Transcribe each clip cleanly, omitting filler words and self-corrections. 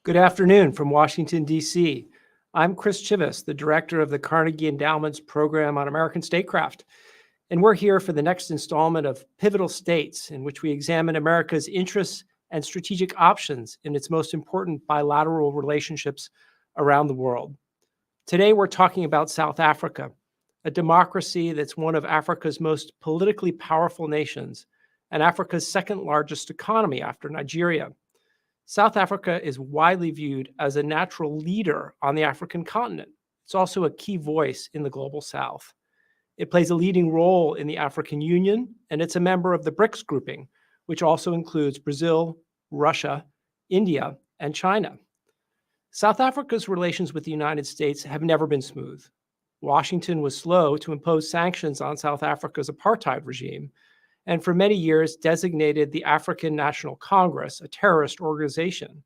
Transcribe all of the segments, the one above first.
Good afternoon from Washington, D.C. I'm Chris Chivvis, the director of the Carnegie Endowment's program on American Statecraft, and we're here for the next installment of Pivotal States, in which we examine America's interests and strategic options in its most important bilateral relationships around the world. Today, we're talking about South Africa, a democracy that's one of Africa's most politically powerful nations and Africa's second largest economy after Nigeria. South Africa is widely viewed as a natural leader on the African continent. It's also a key voice in the global South. It plays a leading role in the African Union, and it's a member of the BRICS grouping, which also includes Brazil, Russia, India, and China. South Africa's relations with the United States have never been smooth. Washington was slow to impose sanctions on South Africa's apartheid regime, and for many years designated the African National Congress a terrorist organization.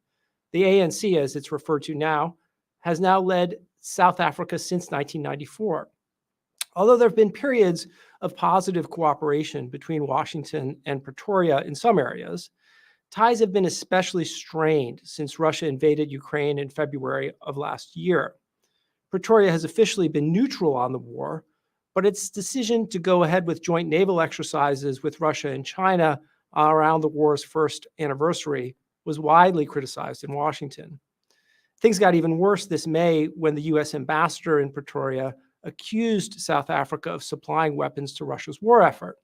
The ANC, as it's referred to now, has now led South Africa since 1994. Although there have been periods of positive cooperation between Washington and Pretoria in some areas, ties have been especially strained since Russia invaded Ukraine in February of last year. Pretoria has officially been neutral on the war, but its decision to go ahead with joint naval exercises with Russia and China around the war's first anniversary was widely criticized in Washington. Things got even worse this May when the U.S. ambassador in Pretoria accused South Africa of supplying weapons to Russia's war effort.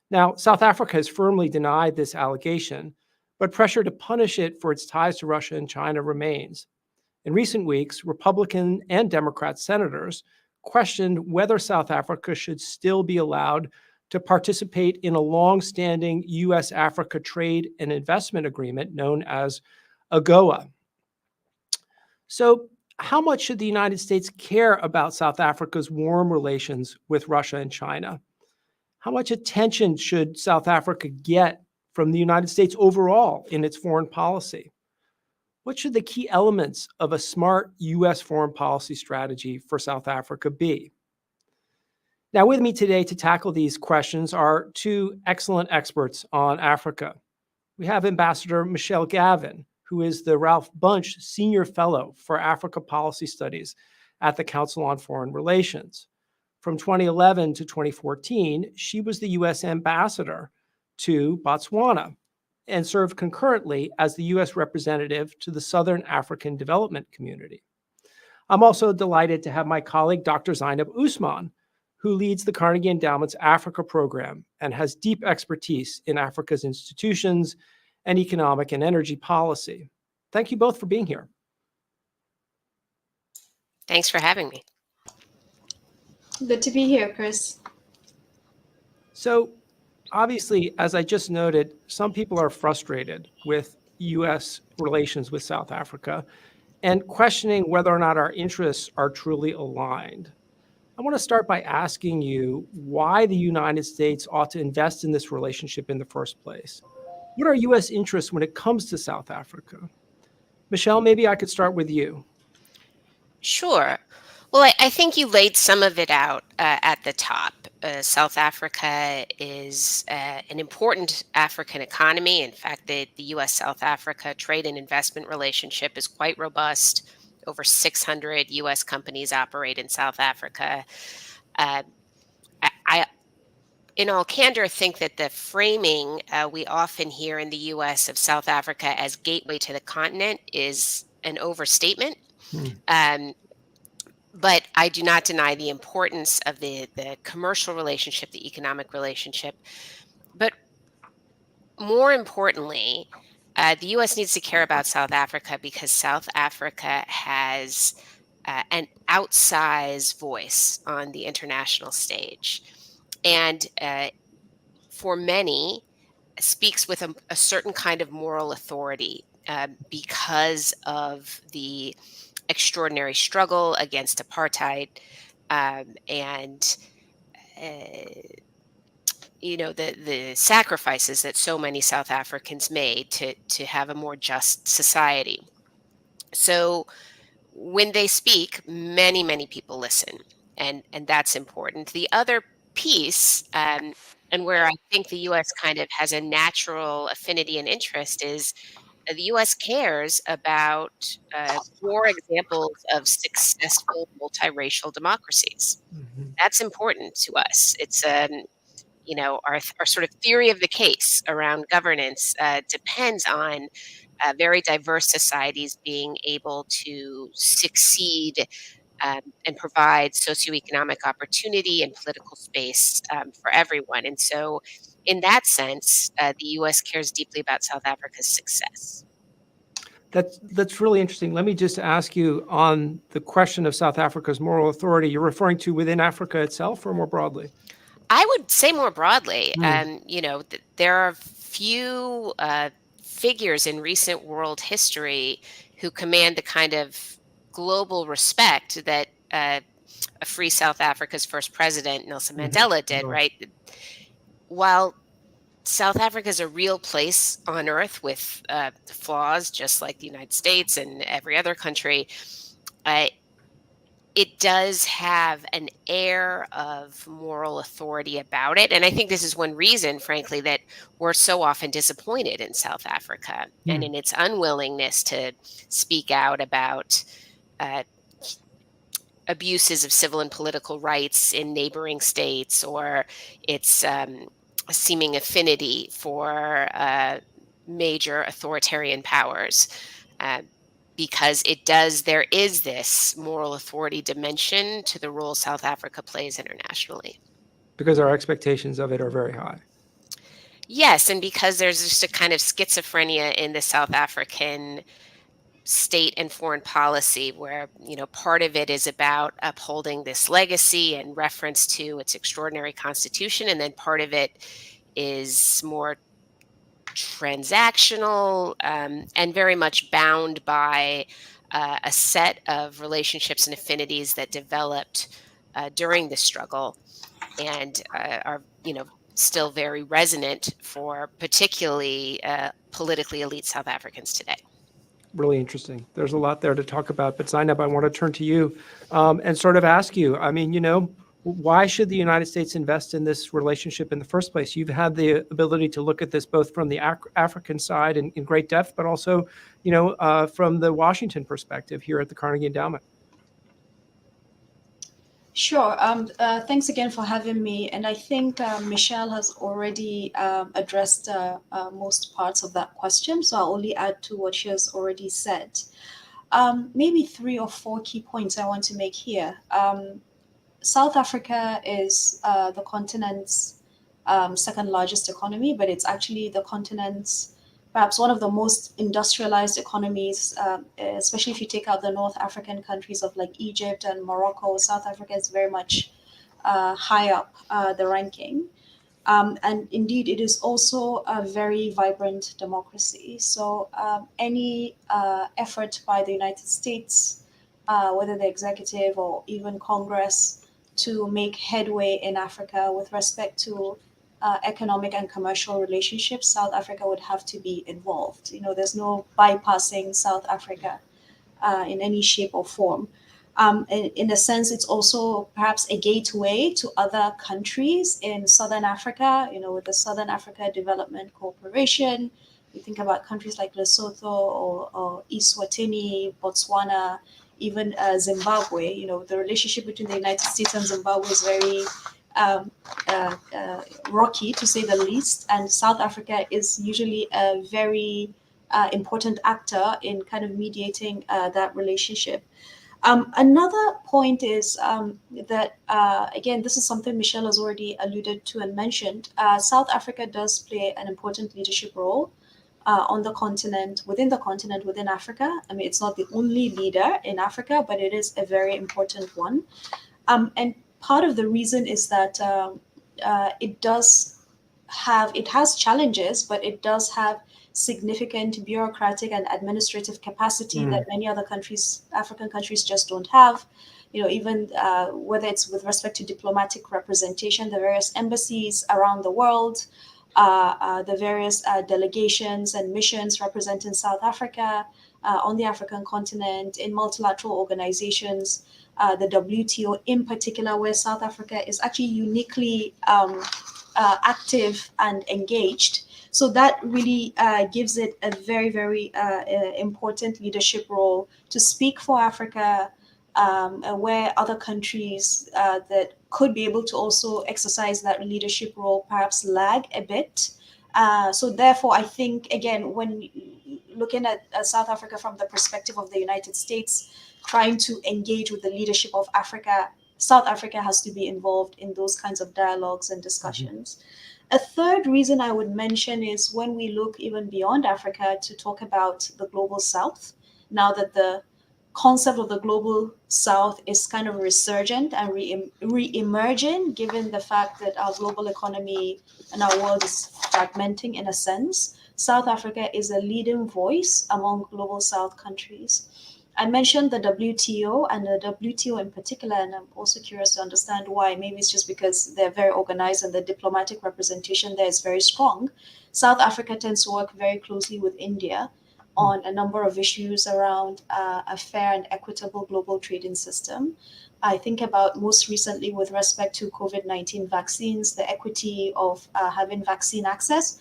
Now, South Africa has firmly denied this allegation, but pressure to punish it for its ties to Russia and China remains. In recent weeks, Republican and Democrat senators questioned whether South Africa should still be allowed to participate in a long-standing U.S.-Africa trade and investment agreement known as AGOA. So, how much should the United States care about South Africa's warm relations with Russia and China? How much attention should South Africa get from the United States overall in its foreign policy? What should the key elements of a smart U.S. foreign policy strategy for South Africa be? Now, with me today to tackle these questions are two excellent experts on Africa. We have Ambassador Michelle Gavin, who is the Ralph Bunche Senior Fellow for Africa Policy Studies at the Council on Foreign Relations. From 2011 to 2014, she was the U.S. ambassador to Botswana and served concurrently as the U.S. representative to the Southern African Development Community. I'm also delighted to have my colleague, Dr. Zainab Usman, who leads the Carnegie Endowment's Africa program and has deep expertise in Africa's institutions and economic and energy policy. Thank you both for being here. Thanks for having me. Good to be here, Chris. So, obviously, as I just noted, some people are frustrated with U.S. relations with South Africa and questioning whether or not our interests are truly aligned. I want to start by asking you why the United States ought to invest in this relationship in the first place. What are U.S. interests when it comes to South Africa? Michelle, maybe I could start with you. Sure. Well, I think you laid some of it out at the top. South Africa is an important African economy. In fact, the U.S.-South Africa trade and investment relationship is quite robust. Over 600 U.S. companies operate in South Africa. I in all candor, think that the framing we often hear in the U.S. of South Africa as gateway to the continent is an overstatement. But I do not deny the importance of the commercial relationship, the economic relationship. But more importantly, the U.S. needs to care about South Africa because South Africa has an outsized voice on the international stage. And for many, speaks with a certain kind of moral authority because of the extraordinary struggle against apartheid and the sacrifices that so many South Africans made to have a more just society. So when they speak, many people listen, and that's important. The other piece, and where I think the U.S. kind of has a natural affinity and interest, is the U.S. cares about core examples of successful multiracial democracies. That's important to us. It's our sort of theory of the case around governance depends on very diverse societies being able to succeed and provide socioeconomic opportunity and political space for everyone. And so, in that sense, the U.S. cares deeply about South Africa's success. That's really interesting. Let me just ask you on the question of South Africa's moral authority. You're referring to within Africa itself, or more broadly? I would say more broadly, Mm. there are few figures in recent world history who command the kind of global respect that a free South Africa's first president, Nelson Mandela, did, Really. right? While South Africa is a real place on earth with flaws, just like the United States and every other country, uh, it does have an air of moral authority about it. And I think this is one reason, frankly, that we're so often disappointed in South Africa and in its unwillingness to speak out about uh, abuses of civil and political rights in neighboring states, or its seeming affinity for major authoritarian powers. Uh, because there is this moral authority dimension to the role South Africa plays internationally. Because our expectations of it are very high. Yes, and because there's just a kind of schizophrenia in the South African state and foreign policy where, part of it is about upholding this legacy and reference to its extraordinary constitution, and then part of it is more transactional and very much bound by a set of relationships and affinities that developed during the struggle and are, still very resonant for particularly politically elite South Africans today. Really interesting. There's a lot there to talk about. But Zainab, I want to turn to you and sort of ask you, why should the United States invest in this relationship in the first place? You've had the ability to look at this both from the African side in great depth, but also, from the Washington perspective here at the Carnegie Endowment. Sure. Thanks again for having me. And I think Michelle has already addressed most parts of that question. So I'll only add to what she has already said. Maybe 3 or 4 key points I want to make here. South Africa is the continent's second largest economy, but it's actually the continent's perhaps one of the most industrialized economies, especially if you take out the North African countries of like Egypt and Morocco. South Africa is very much high up the ranking. And indeed, it is also a very vibrant democracy. So any effort by the United States, whether the executive or even Congress, to make headway in Africa with respect to economic and commercial relationships, South Africa would have to be involved. There's no bypassing South Africa in any shape or form. In a sense, it's also perhaps a gateway to other countries in Southern Africa, with the Southern Africa Development Corporation. You think about countries like Lesotho or Eswatini, Botswana, even Zimbabwe. The relationship between the United States and Zimbabwe is very rocky, to say the least. And South Africa is usually a very important actor in kind of mediating that relationship. Another point is that, again, this is something Michelle has already alluded to and mentioned. South Africa does play an important leadership role on the continent, within Africa. I mean, it's not the only leader in Africa, but it is a very important one. And part of the reason is that it has challenges, but it does have significant bureaucratic and administrative capacity that many other African countries just don't have. Even whether it's with respect to diplomatic representation, the various embassies around the world, the various delegations and missions representing South Africa on the African continent, in multilateral organizations, the WTO in particular, where South Africa is actually uniquely active and engaged. So that really gives it a very, very important leadership role to speak for Africa, where other countries that could be able to also exercise that leadership role perhaps lag a bit. So therefore, I think, again, when looking at South Africa from the perspective of the United States, trying to engage with the leadership of Africa, South Africa has to be involved in those kinds of dialogues and discussions. A third reason I would mention is when we look even beyond Africa to talk about the global South, now that the concept of the global South is kind of resurgent and re-emerging, given the fact that our global economy and our world is fragmenting in a sense. South Africa is a leading voice among global South countries. I mentioned the WTO and the WTO in particular, and I'm also curious to understand why. Maybe it's just because they're very organized and the diplomatic representation there is very strong. South Africa tends to work very closely with India on a number of issues around a fair and equitable global trading system. I think about most recently with respect to COVID-19 vaccines, the equity of having vaccine access,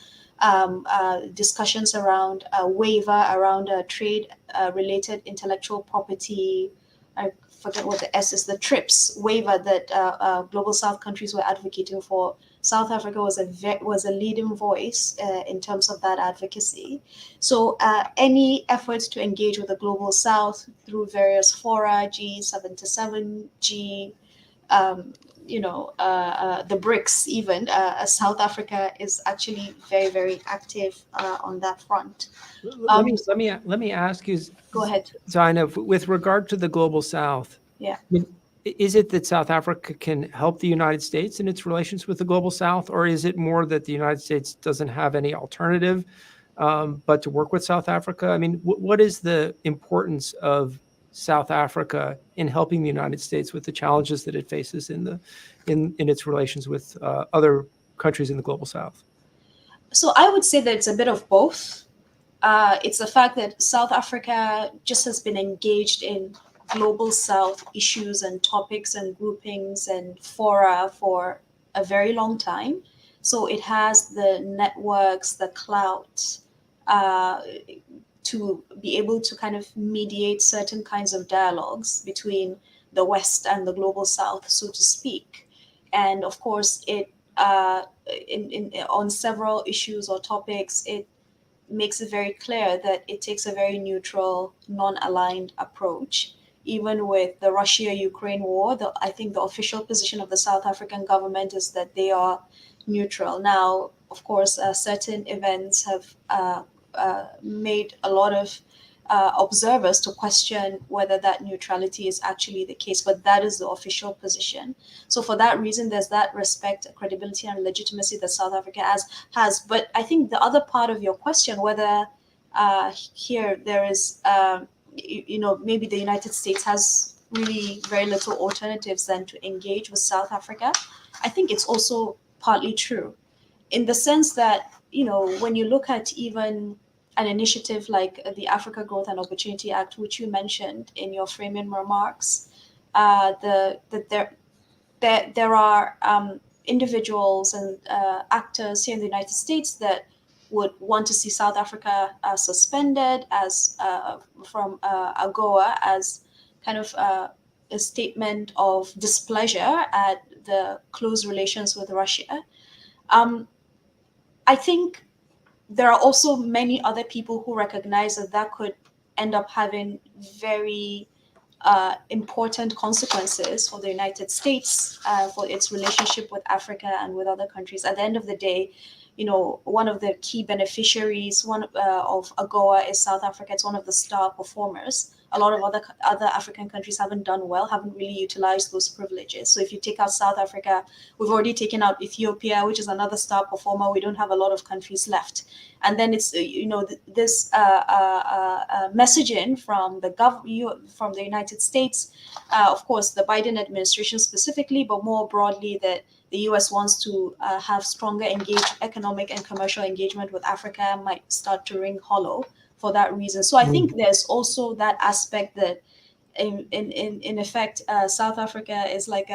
discussions around a waiver around trade related intellectual property. I forget what the S is, the TRIPS waiver that global South countries were advocating for. South Africa was a leading voice in terms of that advocacy. So any efforts to engage with the global South through various fora, G77, the BRICS even, South Africa is actually very, very active on that front. Let me ask you, Go ahead. Zainab, with regard to the global South. Yeah. Is it that South Africa can help the United States in its relations with the global South, or is it more that the United States doesn't have any alternative but to work with South Africa? I mean, what is the importance of South Africa in helping the United States with the challenges that it faces in its relations with other countries in the global South? So I would say that it's a bit of both. It's the fact that South Africa just has been engaged in global South issues and topics and groupings and fora for a very long time. So it has the networks, the clout, to be able to kind of mediate certain kinds of dialogues between the West and the global South, so to speak. And of course, it on several issues or topics, it makes it very clear that it takes a very neutral, non-aligned approach. Even with the Russia-Ukraine war, I think the official position of the South African government is that they are neutral. Now, of course, certain events have made a lot of observers to question whether that neutrality is actually the case, but that is the official position. So for that reason, there's that respect, credibility, and legitimacy that South Africa has. But I think the other part of your question, whether here there is, maybe the United States has really very little alternatives than to engage with South Africa, I think it's also partly true, in the sense that, when you look at even an initiative like the Africa Growth and Opportunity Act, which you mentioned in your framing remarks, there are individuals and actors here in the United States that would want to see South Africa suspended as from AGOA as kind of a statement of displeasure at the close relations with Russia. I think there are also many other people who recognize that could end up having very important consequences for the United States, for its relationship with Africa and with other countries. At the end of the day, one of the key beneficiaries of AGOA is South Africa. It's one of the star performers. A lot of other African countries haven't done well, haven't really utilized those privileges. So if you take out South Africa, we've already taken out Ethiopia, which is another star performer. We don't have a lot of countries left. And then it's this messaging from from the United States, of course, the Biden administration specifically, but more broadly that the US wants to have stronger economic and commercial engagement with Africa might start to ring hollow for that reason. So I think there's also that aspect that in effect, South Africa is like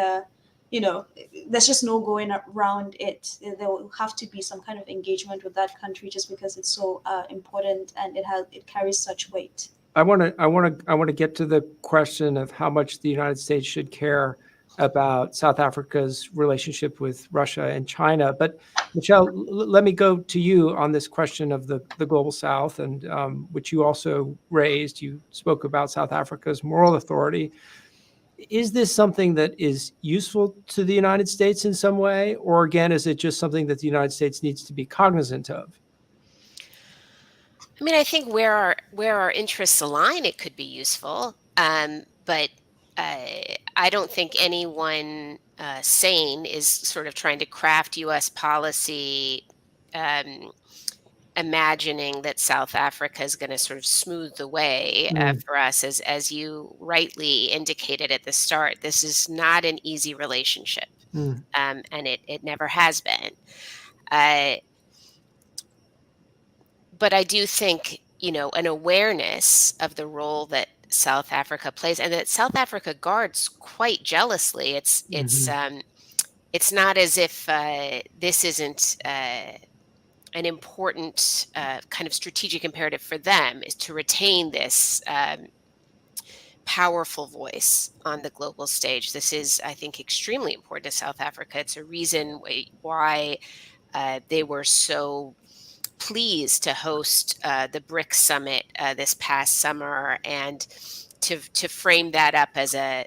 there's just no going around it. There will have to be some kind of engagement with that country just because it's so important and it carries such weight. I want to get to the question of how much the United States should care about South Africa's relationship with Russia and China. But Michelle, let me go to you on this question of the global South, and which you also raised. You spoke about South Africa's moral authority. Is this something that is useful to the United States in some way, or again, is it just something that the United States needs to be cognizant of? I mean, I think where our interests align, it could be useful, but I don't think anyone sane is sort of trying to craft U.S. policy, imagining that South Africa is going to sort of smooth the way for us, as you rightly indicated at the start. This is not an easy relationship, and it never has been. But I do think, an awareness of the role that South Africa plays and that South Africa guards quite jealously. It's not as if this isn't an important kind of strategic imperative for them, is to retain this powerful voice on the global stage. This is, I think, extremely important to South Africa. It's a reason why they were so pleased to host the BRICS Summit this past summer, and to frame that up as an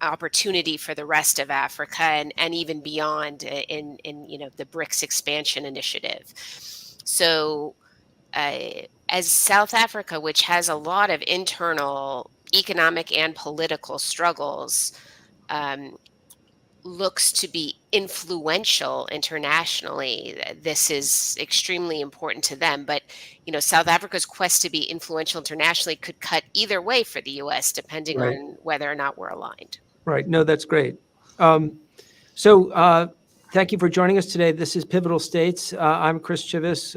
opportunity for the rest of Africa and even beyond in the BRICS expansion initiative. So as South Africa, which has a lot of internal economic and political struggles, looks to be influential internationally, this is extremely important to them. But South Africa's quest to be influential internationally could cut either way for the U.S. depending on whether or not we're aligned. Right. No, that's great. So thank you for joining us today. This is Pivotal States. I'm Chris Chivvis,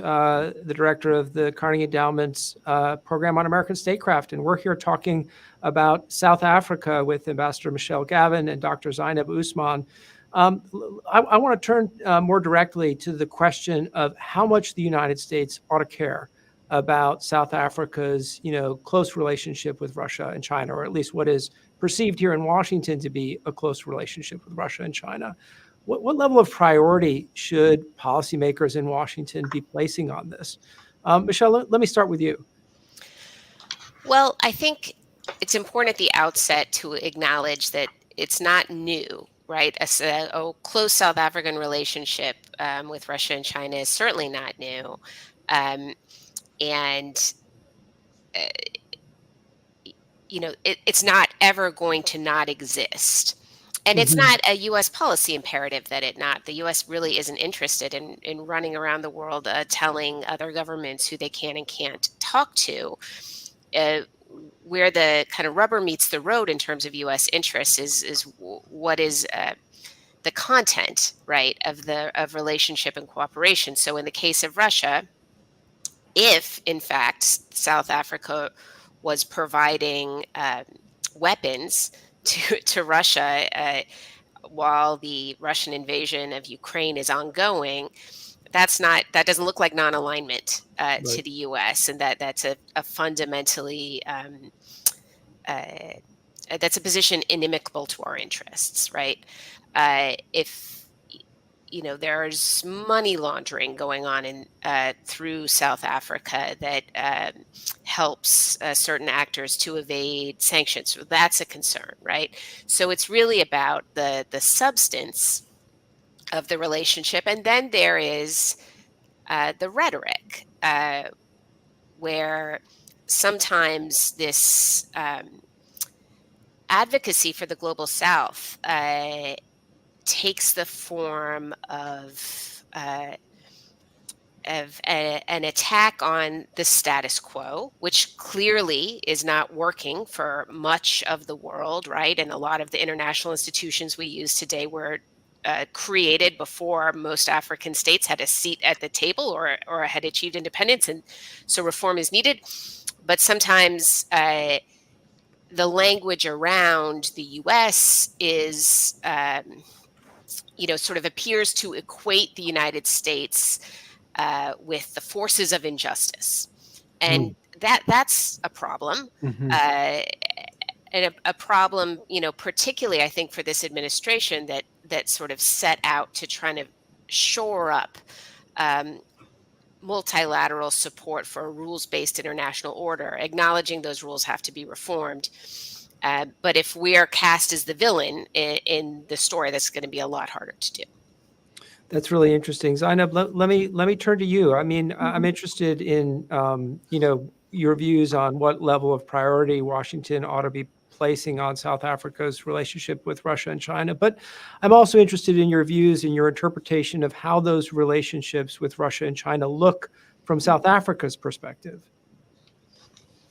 the director of the Carnegie Endowment's program on American Statecraft, and we're here talking about South Africa with Ambassador Michelle Gavin and Dr. Zainab Usman. I want to turn more directly to the question of how much the United States ought to care about South Africa's, close relationship with Russia and China, or at least what is perceived here in Washington to be a close relationship with Russia and China. What level of priority should policymakers in Washington be placing on this? Michelle, let me start with you. Well, I think it's important at the outset to acknowledge that it's not new, right? A close South African relationship with Russia and China is certainly not new. It's not ever going to not exist. And it's not a U.S. policy imperative that it not. The U.S. really isn't interested in running around the world telling other governments who they can and can't talk to. Where the kind of rubber meets the road in terms of U.S. interests is what is the content, right, of relationship and cooperation. So in the case of Russia, if in fact South Africa was providing weapons to Russia while the Russian invasion of Ukraine is ongoing, that doesn't look like non-alignment to the U.S. and that's a fundamentally that's a position inimical to our interests, right? If there's money laundering going on through South Africa that helps certain actors to evade sanctions. So that's a concern, right? So it's really about the substance of the relationship. And then there is the rhetoric, where sometimes this advocacy for the global South takes the form of an attack on the status quo, which clearly is not working for much of the world, right? And a lot of the international institutions we use today were created before most African states had a seat at the table or had achieved independence, and so reform is needed. But sometimes the language around the U.S. is sort of appears to equate the United States with the forces of injustice, and that's a problem. And a problem, particularly I think for this administration that sort of set out to try to shore up multilateral support for a rules-based international order, acknowledging those rules have to be reformed. But if we are cast as the villain in the story, that's going to be a lot harder to do. That's really interesting. Zainab, let me turn to you. I mean, I'm interested in, your views on what level of priority Washington ought to be placing on South Africa's relationship with Russia and China. But I'm also interested in your views and your interpretation of how those relationships with Russia and China look from South Africa's perspective.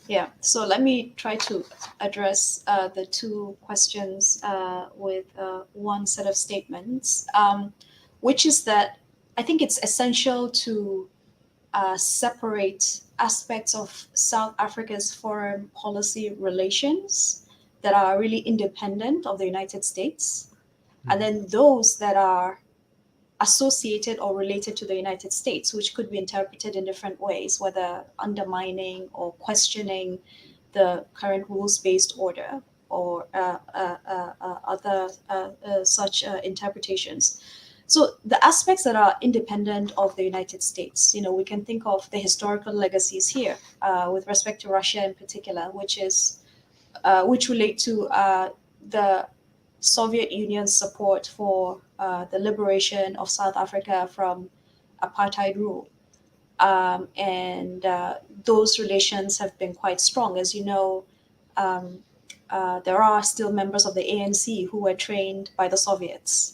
Yeah, so let me try to address the two questions with one set of statements, which is that I think it's essential to separate aspects of South Africa's foreign policy relations that are really independent of the United States, and then those that are associated or related to the United States, which could be interpreted in different ways, whether undermining or questioning the current rules-based order or other such interpretations. So the aspects that are independent of the United States, we can think of the historical legacies here with respect to Russia in particular, which relate to the Soviet Union's support for the liberation of South Africa from apartheid rule. And those relations have been quite strong. As you know, there are still members of the ANC who were trained by the Soviets.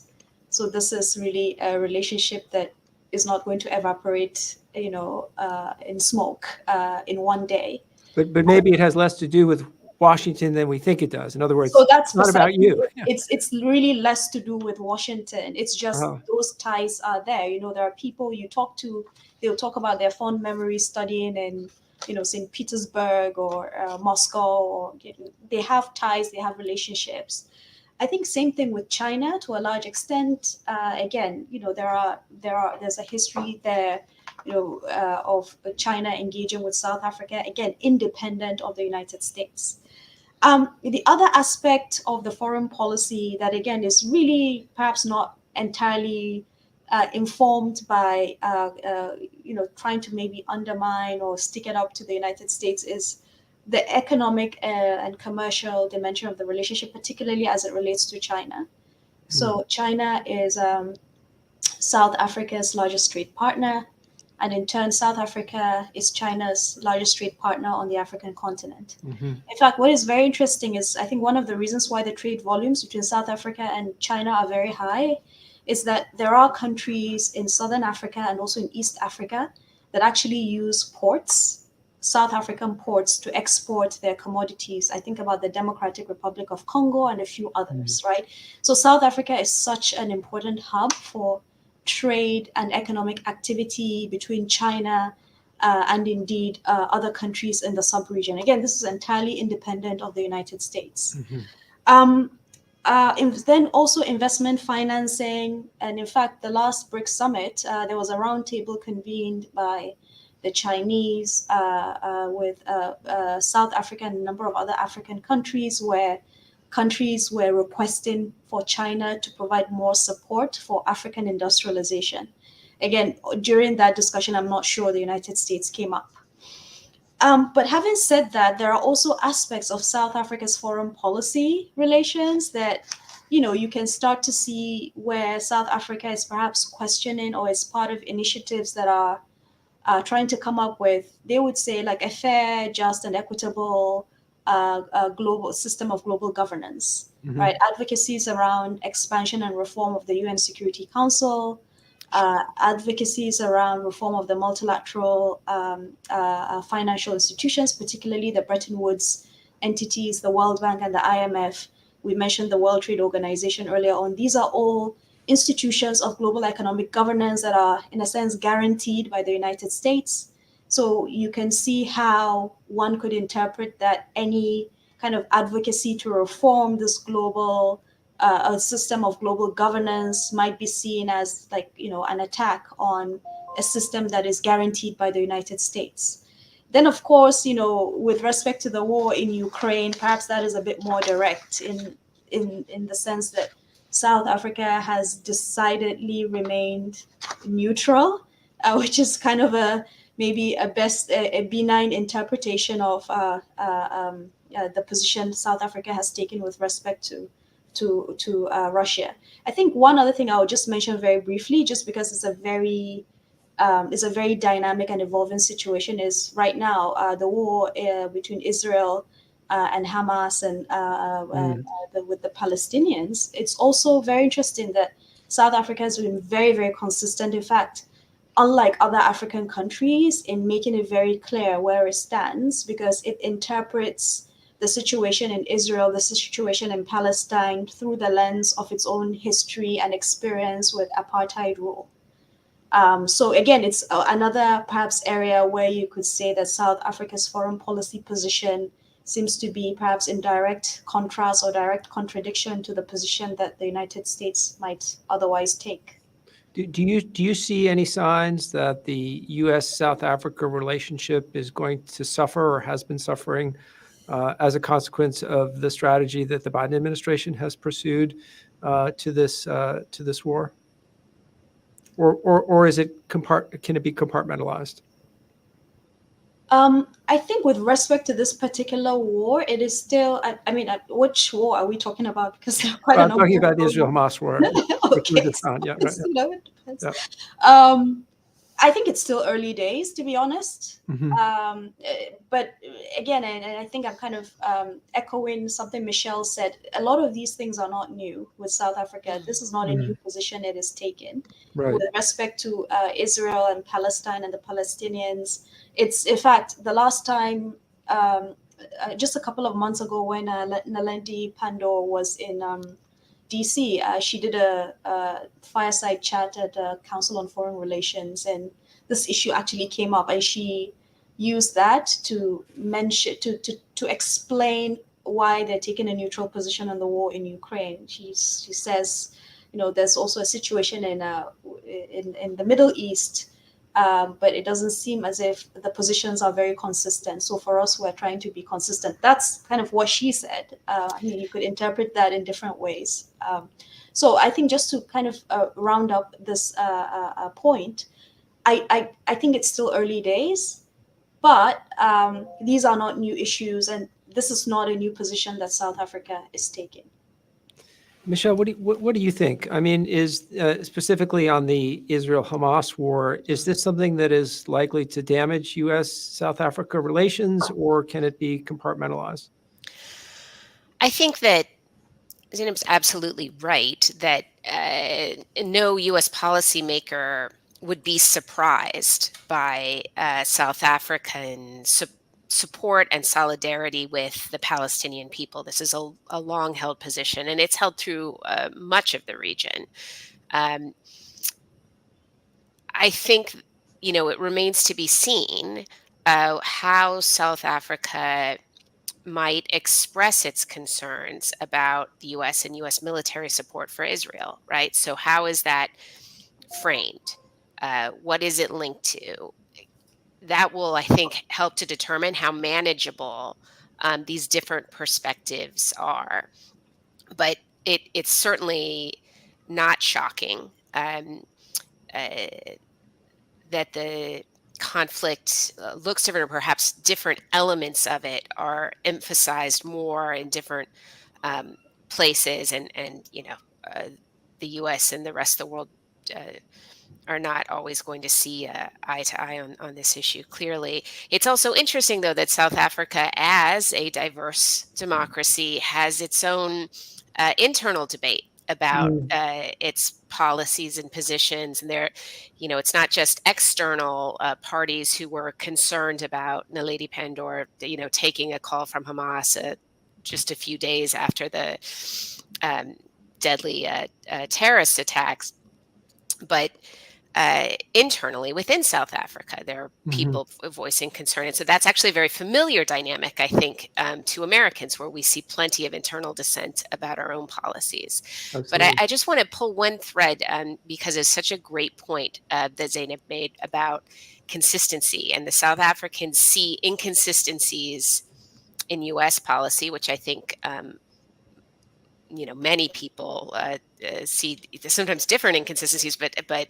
So this is really a relationship that is not going to evaporate, in smoke in one day. But maybe it has less to do with Washington than we think it does. In other words, so that's not about you. It's really less to do with Washington. It's just those ties are there. There are people you talk to, they'll talk about their fond memories studying in, St. Petersburg or Moscow, or they have ties, they have relationships. I think same thing with China to a large extent. Again, there's a history there, of China engaging with South Africa, again, independent of the United States. The other aspect of the foreign policy that, again, is really perhaps not entirely informed by, trying to maybe undermine or stick it up to the United States is the economic and commercial dimension of the relationship, particularly as it relates to China. So China is South Africa's largest trade partner. And in turn, South Africa is China's largest trade partner on the African continent. In fact, what is very interesting is I think one of the reasons why the trade volumes between South Africa and China are very high is that there are countries in Southern Africa and also in East Africa that actually use ports, South African ports, to export their commodities. I think about the Democratic Republic of Congo and a few others, right? So South Africa is such an important hub for trade and economic activity between China and indeed other countries in the sub-region. Again, this is entirely independent of the United States. Then also investment financing. And in fact, the last BRICS Summit, there was a roundtable convened by the Chinese with South Africa and a number of other African countries where countries were requesting for China to provide more support for African industrialization. Again, during that discussion, I'm not sure the United States came up. But having said that, there are also aspects of South Africa's foreign policy relations that, you can start to see where South Africa is perhaps questioning or is part of initiatives that are trying to come up with, they would say, like a fair, just, and equitable global system of global governance, right? Advocacies around expansion and reform of the UN Security Council, advocacies around reform of the multilateral financial institutions, particularly the Bretton Woods entities, the World Bank and the IMF. We mentioned the World Trade Organization earlier on. These are all institutions of global economic governance that are, in a sense, guaranteed by the United States. So you can see how one could interpret that any kind of advocacy to reform this global a system of global governance might be seen as like, an attack on a system that is guaranteed by the United States. Then, of course, with respect to the war in Ukraine, perhaps that is a bit more direct in the sense that South Africa has decidedly remained neutral, which is kind of maybe a benign interpretation of the position South Africa has taken with respect to Russia. I think one other thing I would just mention very briefly, just because it's a very dynamic and evolving situation, is right now the war between Israel and Hamas and with the Palestinians. It's also very interesting that South Africa has been very, very consistent. In fact, unlike other African countries, in making it very clear where it stands, because it interprets the situation in Israel, the situation in Palestine through the lens of its own history and experience with apartheid rule. So again, it's another perhaps area where you could say that South Africa's foreign policy position seems to be perhaps in direct contrast or direct contradiction to the position that the United States might otherwise take. Do you see any signs that the U.S.-South Africa relationship is going to suffer or has been suffering as a consequence of the strategy that the Biden administration has pursued to this war? Or is it can it be compartmentalized? I think with respect to this particular war, it is still, I mean, which war are we talking about? Because there are quite a I'm number talking of about the Israel-Hamas war. Okay. Yeah, right. It depends. Yeah. I think it's still early days, to be honest. Mm-hmm. But again, and I think I'm kind of echoing something Michelle said, a lot of these things are not new with South Africa. This is not a new position it has taken. Right. With respect to Israel and Palestine and the Palestinians. It's, in fact, the last time, just a couple of months ago when Naledi Pandor was in DC, she did a fireside chat at the Council on Foreign Relations, and this issue actually came up, and she used that to mention to explain why they're taking a neutral position on the war in Ukraine. She says, there's also a situation in the Middle East, but it doesn't seem as if the positions are very consistent. So for us, we're trying to be consistent. That's kind of what she said. I mean, you could interpret that in different ways. So I think just to kind of round up this point, I think it's still early days, but these are not new issues, and this is not a new position that South Africa is taking. Michelle, what do you think? I mean, is specifically on the Israel-Hamas war, is this something that is likely to damage U.S.-South Africa relations, or can it be compartmentalized? I think that Zainab's absolutely right that no U.S. policymaker would be surprised by South African support and solidarity with the Palestinian people. This is a long-held position, and it's held through much of the region. I think, it remains to be seen how South Africa might express its concerns about the U.S. and U.S. military support for Israel, right? So how is that framed? What is it linked to? That will, I think, help to determine how manageable these different perspectives are. But it's certainly not shocking that the conflict looks different, or perhaps different elements of it are emphasized more in different places, and the U.S. and the rest of the world are not always going to see eye to eye on this issue clearly. It's also interesting, though, that South Africa, as a diverse democracy, has its own internal debate about its policies and positions. And there, it's not just external parties who were concerned about Naledi Pandor, taking a call from Hamas just a few days after the deadly terrorist attacks. But internally within South Africa. There are people voicing concern. And so that's actually a very familiar dynamic, I think, to Americans, where we see plenty of internal dissent about our own policies. Absolutely. But I just want to pull one thread because it's such a great point that Zainab made about consistency. And the South Africans see inconsistencies in U.S. policy, which I think many people see sometimes different inconsistencies, but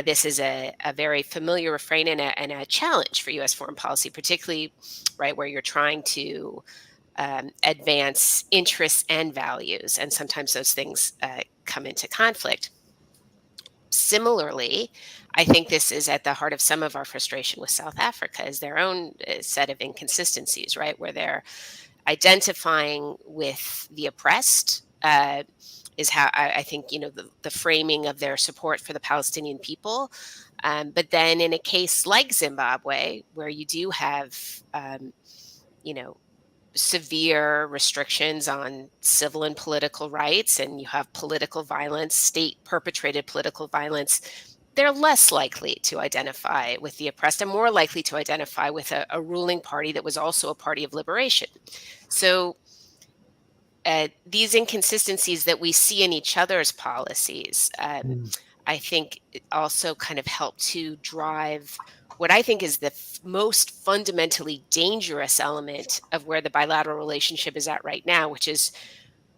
this is a very familiar refrain and a challenge for U.S. foreign policy, particularly right where you're trying to advance interests and values, and sometimes those things come into conflict. Similarly, I think this is at the heart of some of our frustration with South Africa, is their own set of inconsistencies, right, where they're identifying with the oppressed, is how I think, the framing of their support for the Palestinian people. But then in a case like Zimbabwe, where you do have, severe restrictions on civil and political rights, and you have political violence, state-perpetrated political violence, they're less likely to identify with the oppressed and more likely to identify with a ruling party that was also a party of liberation. So these inconsistencies that we see in each other's policies, I think also kind of help to drive what I think is the most fundamentally dangerous element of where the bilateral relationship is at right now, which is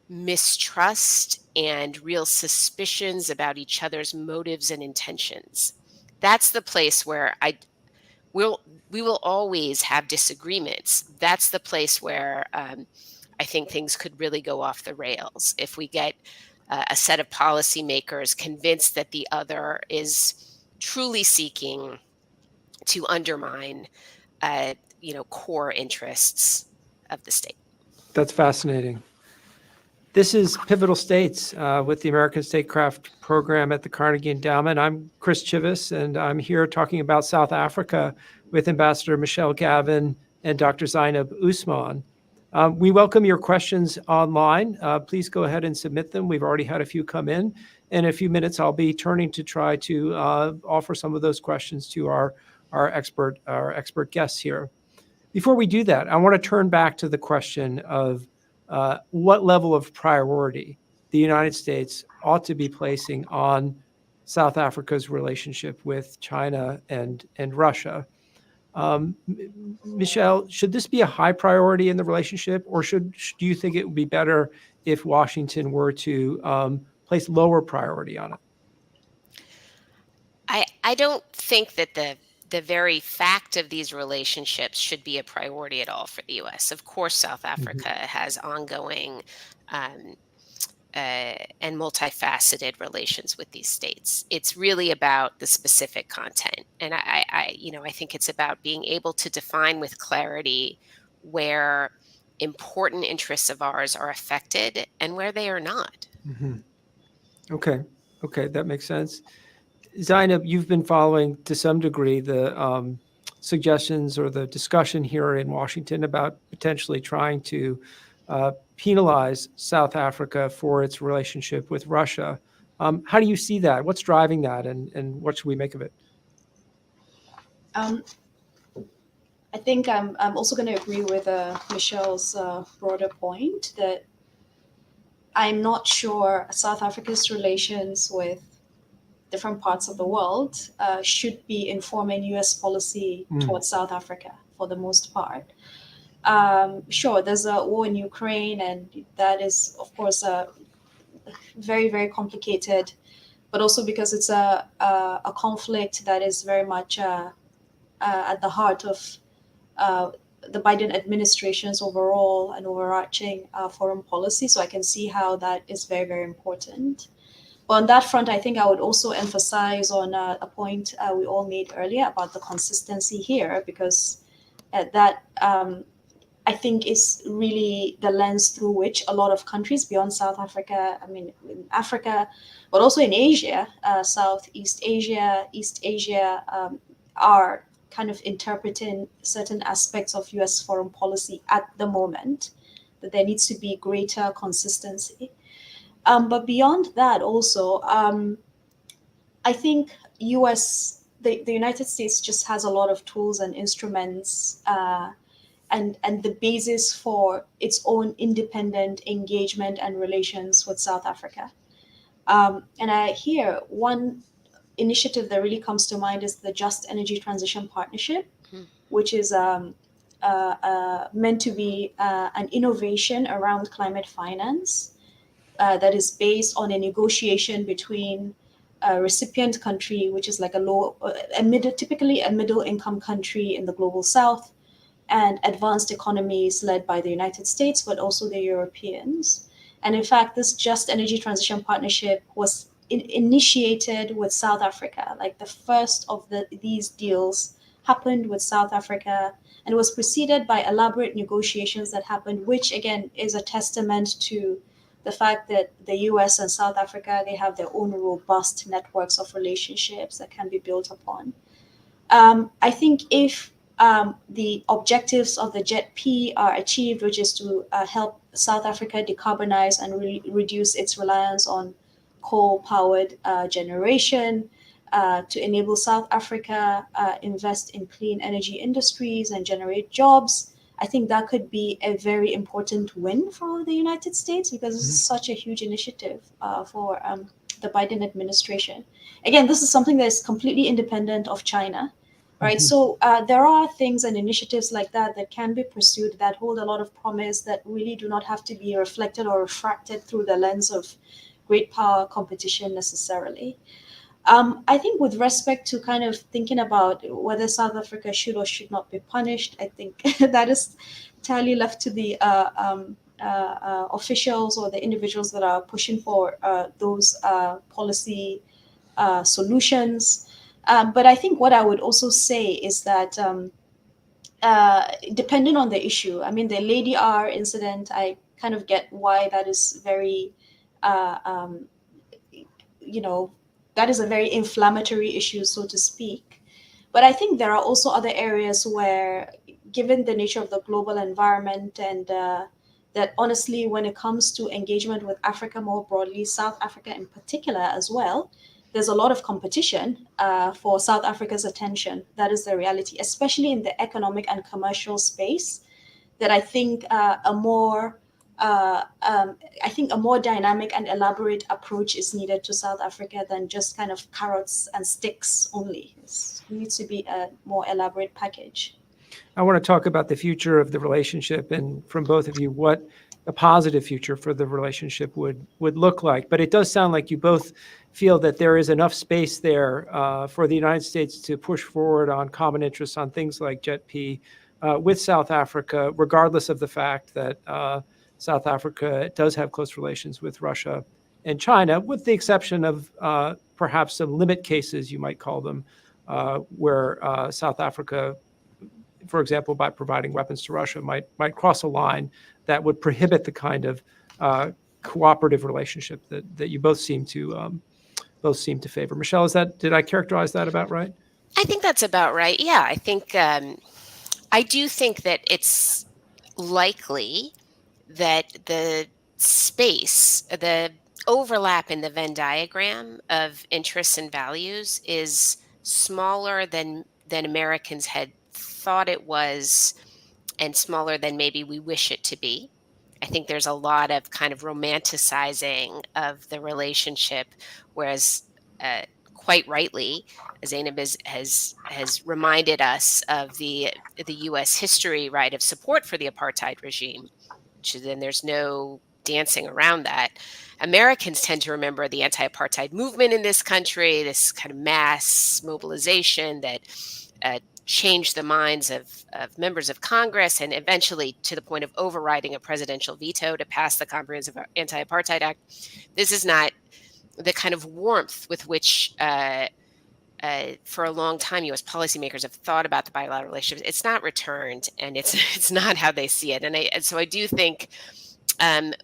mistrust and real suspicions about each other's motives and intentions. That's the place where we will always have disagreements. That's the place where I think things could really go off the rails if we get a set of policymakers convinced that the other is truly seeking to undermine, core interests of the state. That's fascinating. This is Pivotal States with the American Statecraft program at the Carnegie Endowment. I'm Chris Chivvis, and I'm here talking about South Africa with Ambassador Michelle Gavin and Dr. Zainab Usman. We welcome your questions online. Please go ahead and submit them. We've already had a few come in. In a few minutes, I'll be turning to try to offer some of those questions to our expert guests here. Before we do that, I want to turn back to the question of what level of priority the United States ought to be placing on South Africa's relationship with China and Russia. Michelle, should this be a high priority in the relationship, or do you think it would be better if Washington were to place lower priority on it? I don't think that the very fact of these relationships should be a priority at all for the U.S. Of course, South Africa has ongoing and multifaceted relations with these states. It's really about the specific content. And I think it's about being able to define with clarity where important interests of ours are affected and where they are not. Okay, that makes sense. Zainab, you've been following to some degree the suggestions or the discussion here in Washington about potentially trying to penalize South Africa for its relationship with Russia. How do you see that? What's driving that, and what should we make of it? I think I'm also going to agree with Michelle's broader point that I'm not sure South Africa's relations with different parts of the world should be informing U.S. policy towards South Africa for the most part. Sure, there's a war in Ukraine, and that is, of course, very, very complicated, but also because it's a conflict that is very much at the heart of the Biden administration's overall and overarching foreign policy. So I can see how that is very, very important. But on that front, I think I would also emphasize on a point we all made earlier about the consistency here, because that I think is really the lens through which a lot of countries beyond South Africa, in Africa, but also in Asia, Southeast Asia, East Asia, are kind of interpreting certain aspects of US foreign policy at the moment, that there needs to be greater consistency. But beyond that also, I think the United States just has a lot of tools and instruments and the basis for its own independent engagement and relations with South Africa. And one initiative that really comes to mind is the Just Energy Transition Partnership, which is meant to be an innovation around climate finance that is based on a negotiation between a recipient country, which is like typically a middle income country in the global south, and advanced economies led by the United States, but also the Europeans. And in fact, this Just Energy Transition Partnership was initiated with South Africa. Like the first of these deals happened with South Africa and was preceded by elaborate negotiations that happened, which again is a testament to the fact that the US and South Africa, they have their own robust networks of relationships that can be built upon. I think if the objectives of the JETP are achieved, which is to help South Africa decarbonize and reduce its reliance on coal-powered generation, to enable South Africa invest in clean energy industries and generate jobs, I think that could be a very important win for the United States, because this is such a huge initiative for the Biden administration. Again, this is something that is completely independent of China, right? So there are things and initiatives like that that can be pursued that hold a lot of promise, that really do not have to be reflected or refracted through the lens of great power competition necessarily. I think with respect to kind of thinking about whether South Africa should or should not be punished, I think that is entirely left to the officials or the individuals that are pushing for those policy solutions. But I think what I would also say is that depending on the issue, I mean, the Lady R incident, I kind of get why that is very, that is a very inflammatory issue, so to speak. But I think there are also other areas where, given the nature of the global environment and that honestly, when it comes to engagement with Africa more broadly, South Africa in particular as well, there's a lot of competition for South Africa's attention. That is the reality, especially in the economic and commercial space, that I think a more dynamic and elaborate approach is needed to South Africa than just kind of carrots and sticks only. It needs to be a more elaborate package. I want to talk about the future of the relationship, and from both of you, what a positive future for the relationship would look like. But it does sound like you both feel that there is enough space there for the United States to push forward on common interests on things like JETP with South Africa, regardless of the fact that South Africa does have close relations with Russia and China, with the exception of perhaps some limit cases, you might call them, where South Africa, for example, by providing weapons to Russia, might cross a line that would prohibit the kind of cooperative relationship that you both seem to favor. Michelle, did I characterize that about right? I think that's about right. Yeah, I think I do think that it's likely that the overlap in the Venn diagram of interests and values is smaller than Americans had thought it was, and smaller than maybe we wish it to be. I think there's a lot of kind of romanticizing of the relationship, whereas quite rightly, Zainab has reminded us of the U.S. history, right, of support for the apartheid regime. Then there's no dancing around that. Americans tend to remember the anti-apartheid movement in this country, this kind of mass mobilization that changed the minds of members of Congress, and eventually to the point of overriding a presidential veto to pass the Comprehensive Anti-Apartheid Act. This is not the kind of warmth with which for a long time, U.S. policymakers have thought about the bilateral relationship. It's not returned, and it's not how they see it. And so I do think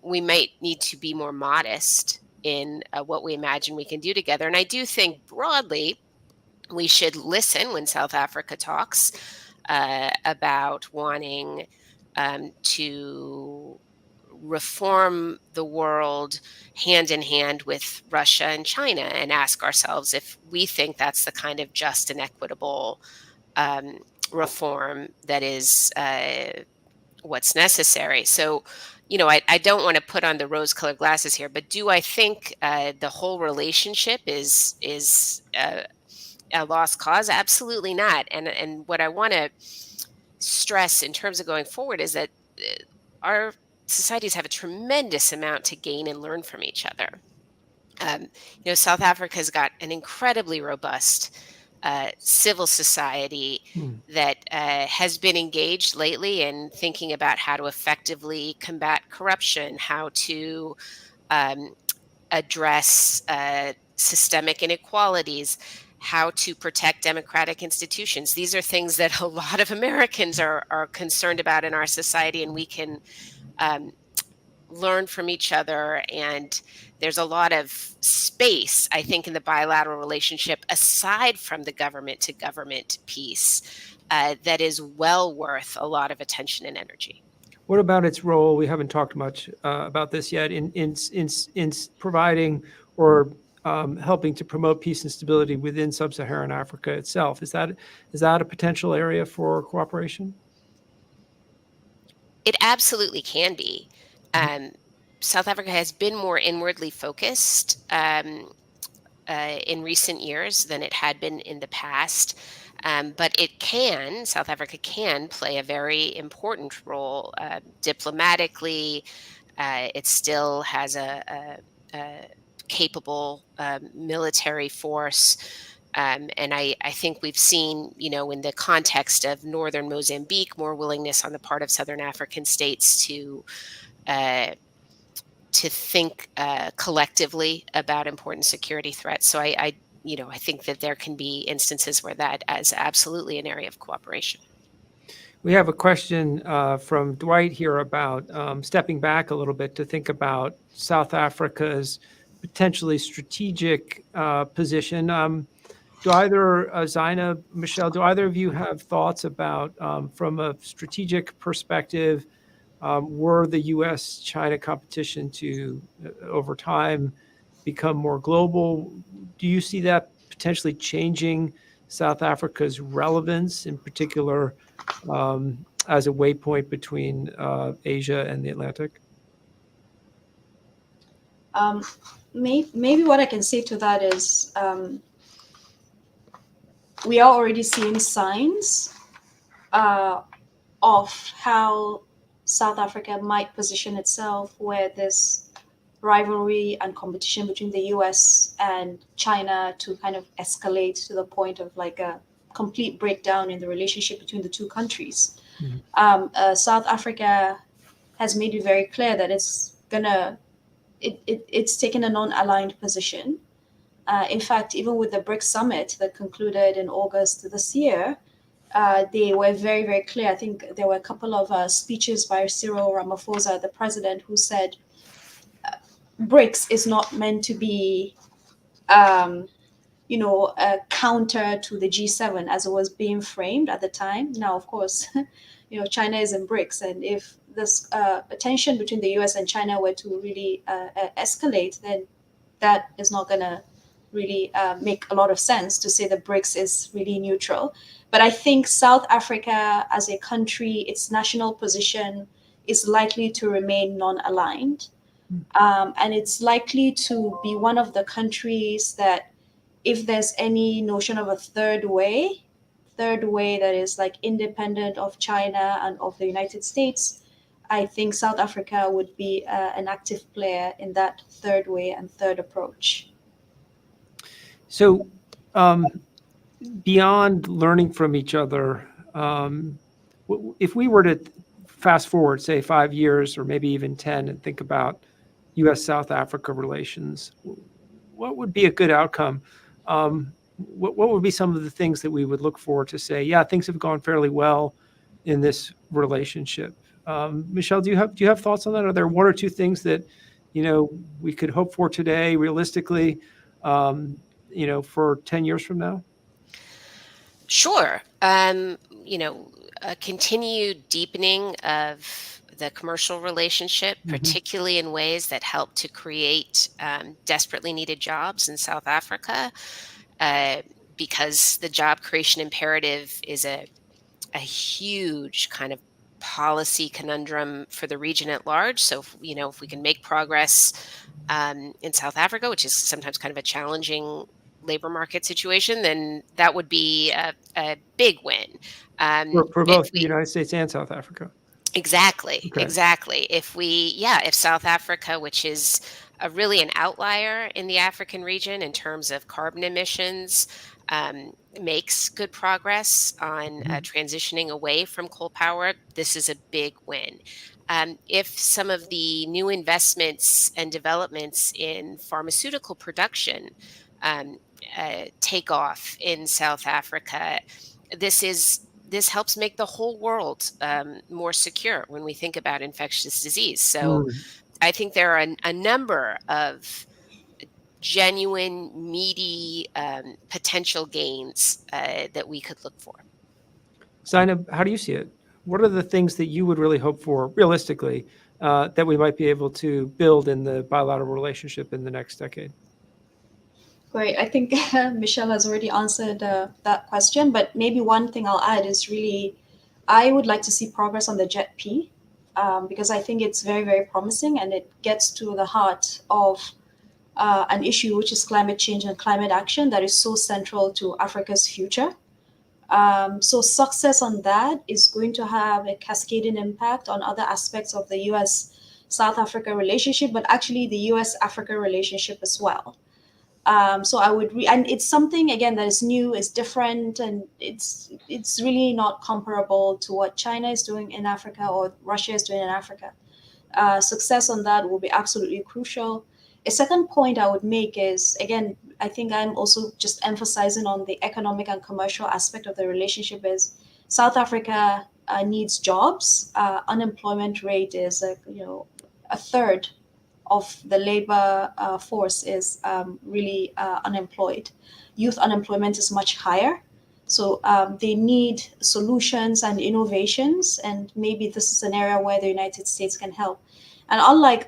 we might need to be more modest in what we imagine we can do together. And I do think broadly, we should listen when South Africa talks about wanting to reform the world hand in hand with Russia and China and ask ourselves if we think that's the kind of just and equitable reform that is what's necessary. So, I don't want to put on the rose-colored glasses here, but do I think the whole relationship is a lost cause? Absolutely not. And what I want to stress in terms of going forward is that our societies have a tremendous amount to gain and learn from each other. South Africa has got an incredibly robust civil society that has been engaged lately in thinking about how to effectively combat corruption, how to address systemic inequalities, how to protect democratic institutions. These are things that a lot of Americans are concerned about in our society, and we can learn from each other. And there's a lot of space, I think, in the bilateral relationship, aside from the government to government piece, that is well worth a lot of attention and energy. What about its role? We haven't talked much about this yet in providing or helping to promote peace and stability within sub-Saharan Africa itself. Is that a potential area for cooperation? It absolutely can be. South Africa has been more inwardly focused in recent years than it had been in the past. But South Africa can play a very important role diplomatically. It still has a capable military force. And I think we've seen, in the context of northern Mozambique, more willingness on the part of Southern African states to think collectively about important security threats. So I think that there can be instances where that is absolutely an area of cooperation. We have a question from Dwight here about stepping back a little bit to think about South Africa's potentially strategic position. Do either Zainab, Michelle, do either of you have thoughts about, from a strategic perspective, were the U.S.-China competition to, over time, become more global? Do you see that potentially changing South Africa's relevance, in particular, as a waypoint between Asia and the Atlantic? Maybe what I can say to that is we are already seeing signs of how South Africa might position itself where this rivalry and competition between the US and China to kind of escalate to the point of like a complete breakdown in the relationship between the two countries. South Africa has made it very clear that it's taken a non-aligned position. In fact, even with the BRICS Summit that concluded in August this year, they were very, very clear. I think there were a couple of speeches by Cyril Ramaphosa, the president, who said BRICS is not meant to be, a counter to the G7 as it was being framed at the time. Now, of course, China is in BRICS, and if this tension between the US and China were to really escalate, then that is not going to really make a lot of sense to say that BRICS is really neutral. But I think South Africa as a country, its national position is likely to remain non-aligned. And it's likely to be one of the countries that, if there's any notion of a third way that is like independent of China and of the United States, I think South Africa would be an active player in that third way and third approach. So beyond learning from each other, if we were to fast forward, say, 5 years or maybe even 10 and think about U.S.-South Africa relations, what would be a good outcome? What would be some of the things that we would look for to say, yeah, things have gone fairly well in this relationship? Michelle, do you have thoughts on that? Are there one or two things that we could hope for today, realistically, for 10 years from now? Sure. A continued deepening of the commercial relationship, particularly in ways that help to create desperately needed jobs in South Africa, because the job creation imperative is a huge kind of policy conundrum for the region at large. So, if we can make progress in South Africa, which is sometimes kind of a challenging labor market situation, then that would be a big win. For If both the United States and South Africa. Exactly, Okay. exactly. If South Africa, which is really an outlier in the African region in terms of carbon emissions, makes good progress on transitioning away from coal power, this is a big win. If some of the new investments and developments in pharmaceutical production um, take off in South Africa, this helps make the whole world more secure when we think about infectious disease. So I think there are a number of genuine, meaty potential gains that we could look for. Zainab, how do you see it? What are the things that you would really hope for, realistically, that we might be able to build in the bilateral relationship in the next decade? Great. I think Michelle has already answered that question, but maybe one thing I'll add is really, I would like to see progress on the JET-P, because I think it's very, very promising and it gets to the heart of an issue, which is climate change and climate action that is so central to Africa's future. So success on that is going to have a cascading impact on other aspects of the US-South Africa relationship, but actually the US-Africa relationship as well. So I would, and it's something again that is new, is different, and it's really not comparable to what China is doing in Africa or Russia is doing in Africa. Success on that will be absolutely crucial. A second point I would make is, again, I think I'm also just emphasizing on the economic and commercial aspect of the relationship is South Africa needs jobs. Unemployment rate is a third of the labor force is really unemployed. Youth unemployment is much higher. So they need solutions and innovations, and maybe this is an area where the United States can help. And unlike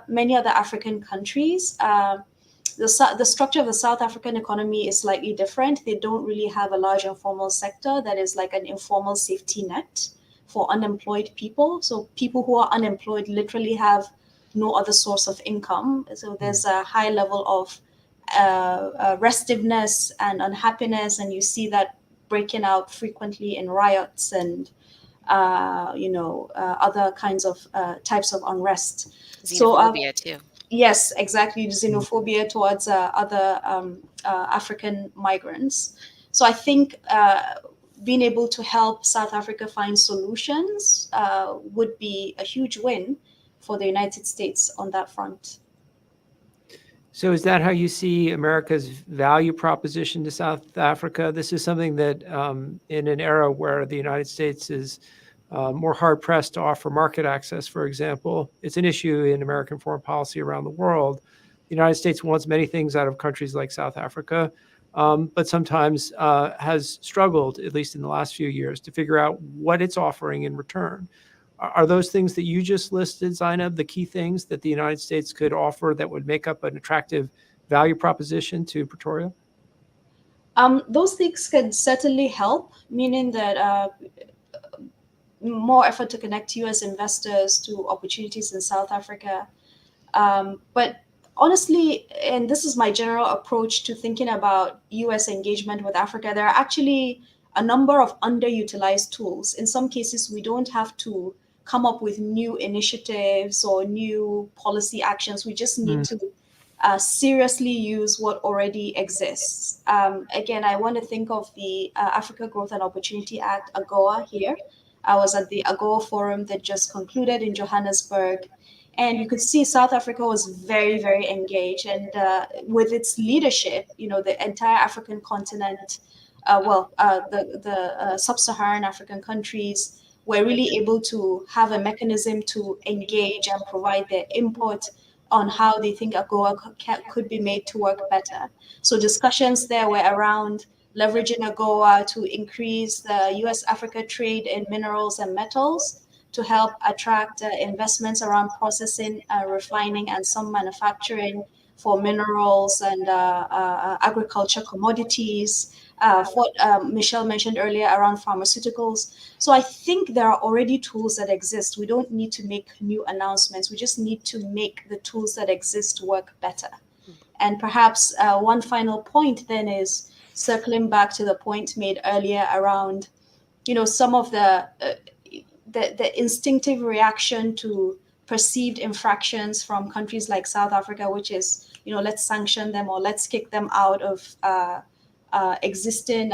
many other African countries, the structure of the South African economy is slightly different. They don't really have a large informal sector that is like an informal safety net for unemployed people. So people who are unemployed literally have no other source of income. So there's a high level of restiveness and unhappiness, and you see that breaking out frequently in riots and other kinds of types of unrest. Xenophobia too. Yes, exactly. Xenophobia towards other African migrants. So I think being able to help South Africa find solutions would be a huge win for the United States on that front. So is that how you see America's value proposition to South Africa? This is something that in an era where the United States is more hard-pressed to offer market access, for example, it's an issue in American foreign policy around the world. The United States wants many things out of countries like South Africa, but sometimes has struggled, at least in the last few years, to figure out what it's offering in return. Are those things that you just listed, Zainab, the key things that the United States could offer that would make up an attractive value proposition to Pretoria? Those things can certainly help, meaning that more effort to connect US investors to opportunities in South Africa. But honestly, and this is my general approach to thinking about US engagement with Africa, there are actually a number of underutilized tools. In some cases, we don't have to come up with new initiatives or new policy actions. We just need to seriously use what already exists. Again, I want to think of the Africa Growth and Opportunity Act, AGOA, here. I was at the AGOA forum that just concluded in Johannesburg. And you could see South Africa was very, very engaged. And with its leadership, the entire African continent, the sub-Saharan African countries were really able to have a mechanism to engage and provide their input on how they think AGOA could be made to work better. So discussions there were around leveraging AGOA to increase the US-Africa trade in minerals and metals, to help attract investments around processing, refining, and some manufacturing for minerals and agriculture commodities. What Michelle mentioned earlier around pharmaceuticals. So I think there are already tools that exist. We don't need to make new announcements. We just need to make the tools that exist work better. And perhaps one final point then is circling back to the point made earlier around, some of the instinctive reaction to perceived infractions from countries like South Africa, which is, let's sanction them or let's kick them out of existing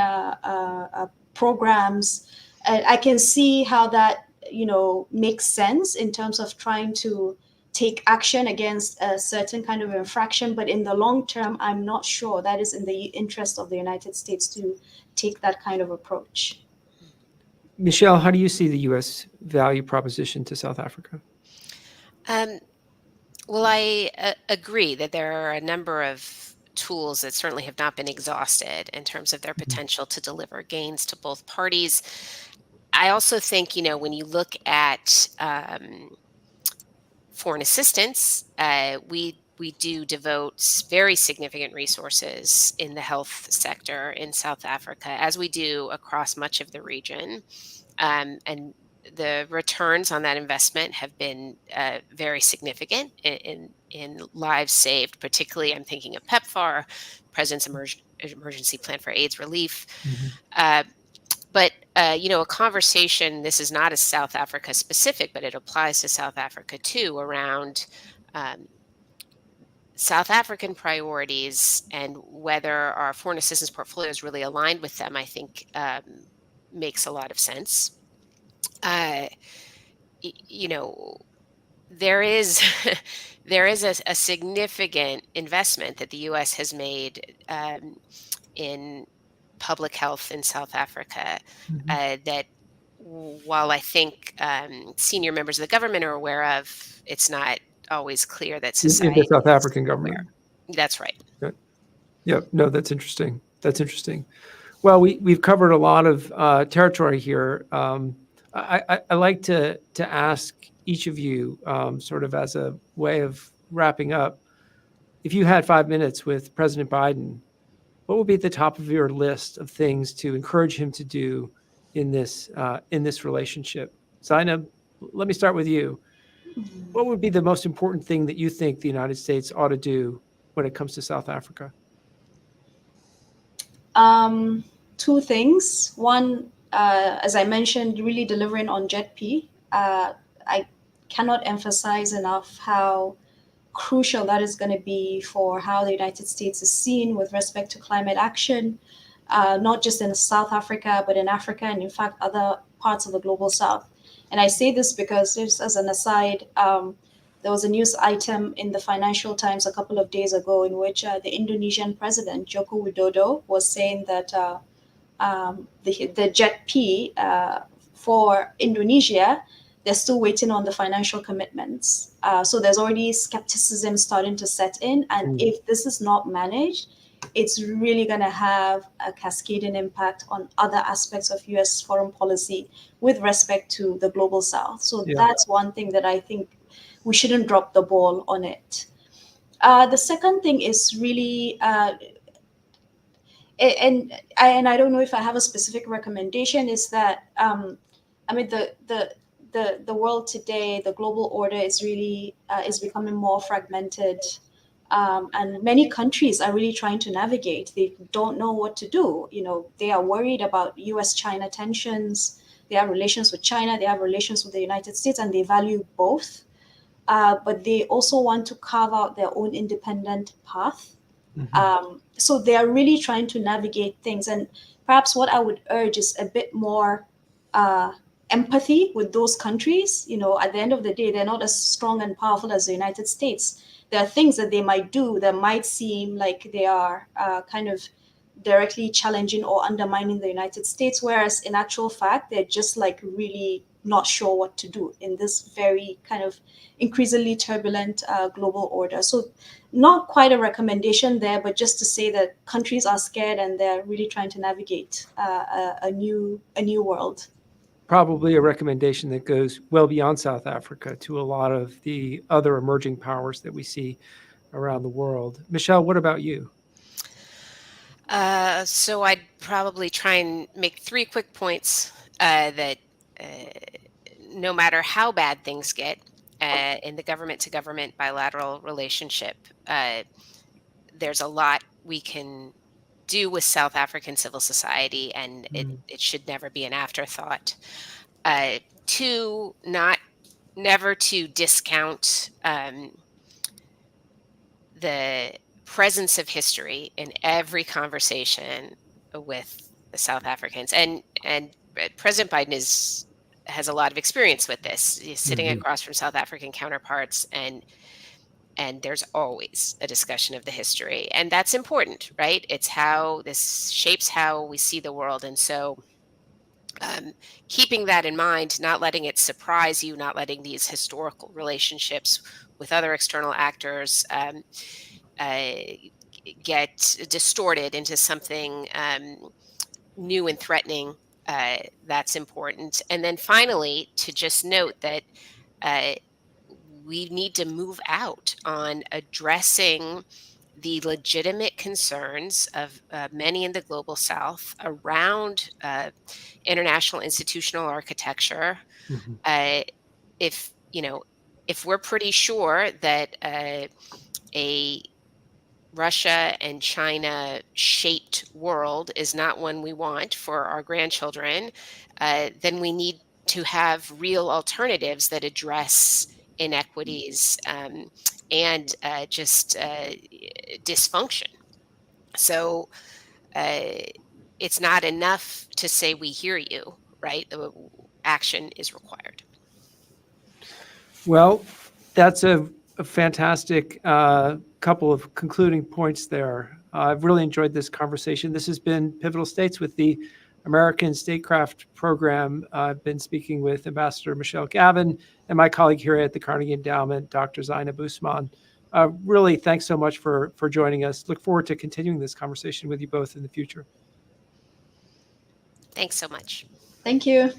programs. I can see how that, makes sense in terms of trying to take action against a certain kind of infraction. But in the long term, I'm not sure that is in the interest of the United States to take that kind of approach. Michelle, how do you see the U.S. value proposition to South Africa? Well, I agree that there are a number of tools that certainly have not been exhausted in terms of their potential to deliver gains to both parties. I also think, when you look at foreign assistance, we do devote very significant resources in the health sector in South Africa, as we do across much of the region. And the returns on that investment have been very significant in lives saved. Particularly, I'm thinking of PEPFAR, President's Emergency Plan for AIDS Relief. But a conversation, this is not a South Africa specific, but it applies to South Africa too, around South African priorities and whether our foreign assistance portfolio is really aligned with them, I think makes a lot of sense. There is a significant investment that the U.S. has made in public health in South Africa that, while I think senior members of the government are aware of, it's not always clear that society. In the South African government. That's right. Yeah. No, that's interesting. Well, we've covered a lot of territory here. I like to ask each of you, sort of as a way of wrapping up, if you had 5 minutes with President Biden, what would be at the top of your list of things to encourage him to do in this relationship? Zainab, let me start with you. What would be the most important thing that you think the United States ought to do when it comes to South Africa? Two things. One, as I mentioned, really delivering on JETP. I cannot emphasize enough how crucial that is going to be for how the United States is seen with respect to climate action, not just in South Africa, but in Africa and in fact other parts of the global South. And I say this because, just as an aside, there was a news item in the Financial Times a couple of days ago in which the Indonesian president, Joko Widodo, was saying that the JETP for Indonesia, they're still waiting on the financial commitments. So there's already skepticism starting to set in. And if this is not managed, it's really going to have a cascading impact on other aspects of US foreign policy with respect to the global South. So that's one thing that I think we shouldn't drop the ball on it. The second thing is really, and I don't know if I have a specific recommendation, is that, the world today, the global order is really is becoming more fragmented, and many countries are really trying to navigate. They don't know what to do. They are worried about US-China tensions. They have relations with China. They have relations with the United States, and they value both. But they also want to carve out their own independent path. So they are really trying to navigate things. And perhaps what I would urge is a bit more empathy with those countries. At the end of the day, they're not as strong and powerful as the United States. There are things that they might do that might seem like they are kind of directly challenging or undermining the United States, whereas in actual fact, they're just like really not sure what to do in this very kind of increasingly turbulent global order. So not quite a recommendation there, but just to say that countries are scared and they're really trying to navigate a new world. probably a recommendation that goes well beyond South Africa to a lot of the other emerging powers that we see around the world. Michelle, what about you? So I'd probably try and make three quick points that no matter how bad things get in the government to government bilateral relationship, there's a lot we can do with South African civil society, and it should never be an afterthought. Two, never to discount the presence of history in every conversation with the South Africans, and President Biden has a lot of experience with this. He's sitting across from South African counterparts, and there's always a discussion of the history, and that's important, right? It's how this shapes how we see the world, and so keeping that in mind, not letting it surprise you, not letting these historical relationships with other external actors get distorted into something new and threatening. That's important. And then finally, to just note that we need to move out on addressing the legitimate concerns of many in the global South around international institutional architecture. If we're pretty sure that a Russia and China shaped world is not one we want for our grandchildren, then we need to have real alternatives that address inequities and just dysfunction. So it's not enough to say we hear you, right? Action is required. Well, that's a fantastic couple of concluding points there. I've really enjoyed this conversation. This has been Pivotal States with the American Statecraft program. I've been speaking with Ambassador Michelle Gavin and my colleague here at the Carnegie Endowment, Dr. Zainab Usman. Really, thanks so much for joining us. Look forward to continuing this conversation with you both in the future. Thanks so much. Thank you.